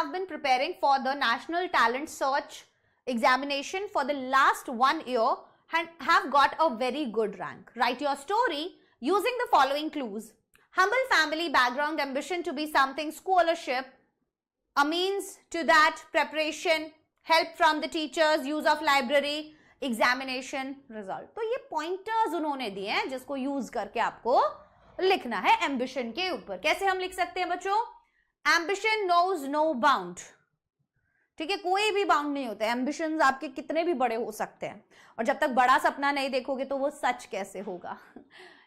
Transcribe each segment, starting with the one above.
have been preparing for the National Talent Search examination for the last 1 year and have got a very good rank. Write your story using the following clues. Humble family background, ambition to be something, scholarship, a means to that, preparation, help from the teachers, use of library, examination result. तो ये pointers उन्होंने दिए हैं जिसको use करके आपको लिखना है एम्बिशन के ऊपर. कैसे हम लिख सकते हैं बच्चों? Ambition knows no bound. ठीक है, कोई भी बाउंड नहीं होता है. एम्बिशंस आपके कितने भी बड़े हो सकते हैं, और जब तक बड़ा सपना नहीं देखोगे तो वो सच कैसे होगा.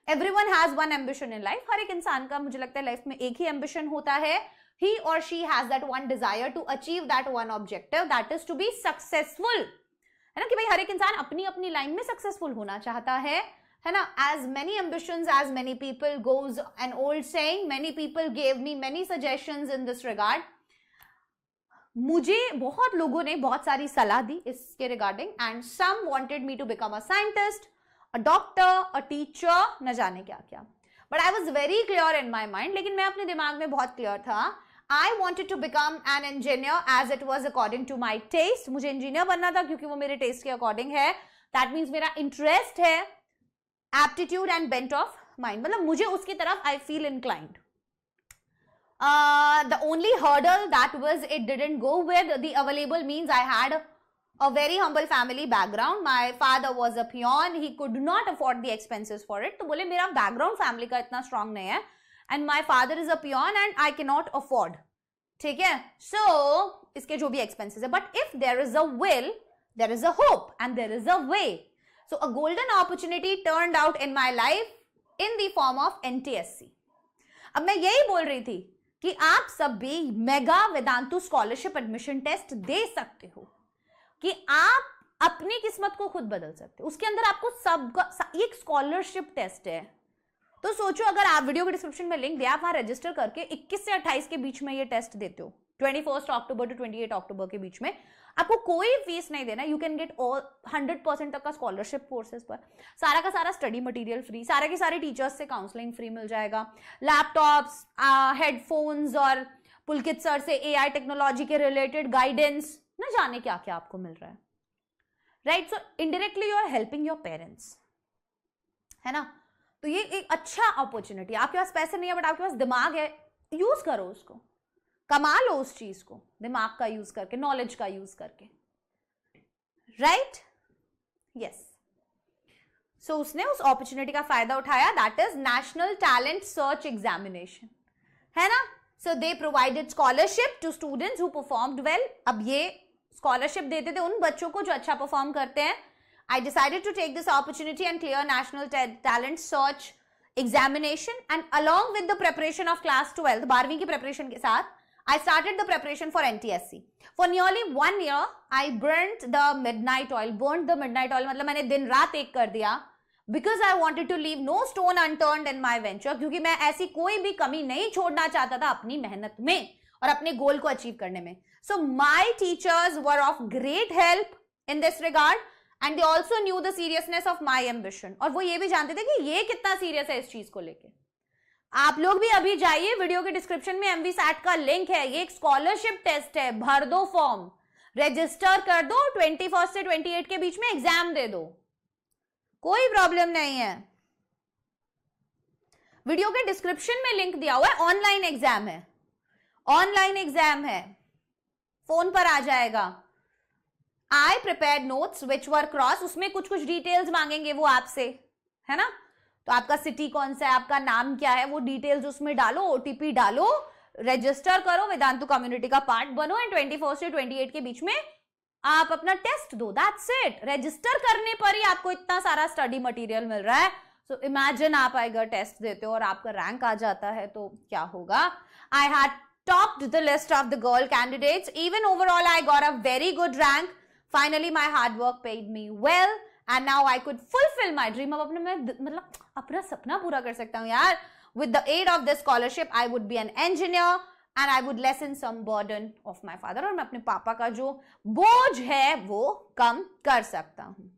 Everyone has one ambition in life. हर एक इंसान का मुझे लगता है लाइफ में एक ही एम्बिशन होता है. ही और she has that one desire to achieve that one objective, that is to be successful. है ना, कि भाई हर एक इंसान अपनी अपनी लाइन में सक्सेसफुल होना चाहता है ना. As many ambitions as many people goes an old saying. Many people gave me many suggestions in this regard. मुझे बहुत लोगों ने बहुत सारी सलाह दी इसके regarding, and some wanted me to become a scientist, a doctor, a teacher, न जाने क्या क्या. But I was very clear in my mind. लेकिन मैं अपने दिमाग में बहुत क्लियर था. I wanted to become an engineer as it was according to my taste. मुझे इंजीनियर बनना था क्योंकि वो मेरे टेस्ट के अकॉर्डिंग है. That means मेरा इंटरेस्ट है, aptitude and bent of mind. मतलब मुझे उसकी तरफ I feel inclined. The only hurdle that was it didn't go with the available means. I had a very humble family background. My father was a peon. He could not afford the expenses for it. तो बोले मेरा background family का इतना strong नहीं है. And my father is a peon and I cannot afford. ठीक है, so इसके जो भी expenses है. But if there is a will, there is a hope and there is a way. So a golden opportunity turned out in my life in the form of NTSC. अब मैं यही बोल रही थी कि आप सब भी mega Vedantu scholarship admission test दे सकते हो, कि आप अपनी किस्मत को खुद बदल सकते हो. उसके अंदर आपको सबका एक स्कॉलरशिप टेस्ट है. तो सोचो, अगर आप वीडियो के डिस्क्रिप्शन में लिंक दिया, आप वहां रजिस्टर करके 21 से 28 के बीच में ये टेस्ट देते हो, 21 अक्टूबर टू 28 अक्टूबर के बीच में, आपको कोई फीस नहीं देना. यू कैन गेट 100% तक का स्कॉलरशिप कोर्सेज पर. सारा का सारा स्टडी मटेरियल फ्री, सारे के सारे टीचर्स से काउंसलिंग फ्री मिल जाएगा, लैपटॉप्स, हेडफोन्स, और पुलकित सर से एआई टेक्नोलॉजी के रिलेटेड गाइडेंस, न जाने क्या क्या आपको मिल रहा है. Right, so indirectly you are helping your parents, है ना. तो ये एक अच्छा अपॉर्चुनिटी. आपके पास पैसे नहीं है बट आपके पास दिमाग है, यूज करो उसको, कमा लो उस चीज को, दिमाग का यूज करके, नॉलेज का यूज करके. Right, yes. सो उसने उस अपॉर्चुनिटी का फायदा उठाया. That is national talent search examination, है ना. So they provided scholarship to students who performed well. अब ये स्कॉलरशिप देते थे उन बच्चों को जो अच्छा परफॉर्म करते हैं. I decided to take this opportunity and clear National Talent Search examination, and along with the preparation of class 12, 12वीं की preparation के साथ, I started the preparation for NTSC. For nearly 1 year, I burnt the midnight oil. Burnt the midnight oil मतलब मैंने दिन रात एक कर दिया, because I wanted to leave no stone unturned in my venture. क्योंकि मैं ऐसी कोई भी कमी नहीं छोड़ना चाहता था अपनी मेहनत में और अपने गोल को अचीव करने में. So my teachers were of great help in this regard. And they also knew the seriousness of my ambition. और वो ये भी जानते थे कि ये कितना सीरियस है इस चीज को लेके. आप लोग भी अभी जाइए, वीडियो के डिस्क्रिप्शन में MVSAT का लिंक है. ये एक स्कॉलरशिप टेस्ट है, भर दो फॉर्म, रजिस्टर कर दो, 21 से 28 के बीच में एग्जाम दे दो, कोई प्रॉब्लम नहीं है. वीडियो के डिस्क्रिप्शन में लिंक दिया हुआ है. ऑनलाइन एग्जाम है, ऑनलाइन एग्जाम है, फोन पर आ जाएगा. I prepared notes which were cross. उसमें कुछ कुछ डिटेल्स मांगेंगे वो आपसे, है ना. तो आपका सिटी कौन सा है, आपका नाम क्या है, वो डिटेल्स उसमें डालो, OTP डालो, रजिस्टर करो, वेदांतु कम्युनिटी का पार्ट बनो, एंड 21 से 28 के बीच में आप अपना टेस्ट दो. That's it. रजिस्टर करने पर ही आपको इतना सारा स्टडी मटेरियल मिल रहा है. सो इमेजिन आप अगर टेस्ट देते हो और आपका रैंक आ जाता है तो क्या होगा. I had topped the list of the girl candidates. Even overall I got a very good rank. Finally, my hard work paid me well, and now I could fulfill my dream. अब अपने मैं मतलब अपना सपना पूरा कर सकता हूँ यार. With the aid of this scholarship, I would be an engineer, and I would lessen some burden of my father. और मैं अपने पापा का जो बोझ है वो कम कर सकता हूँ.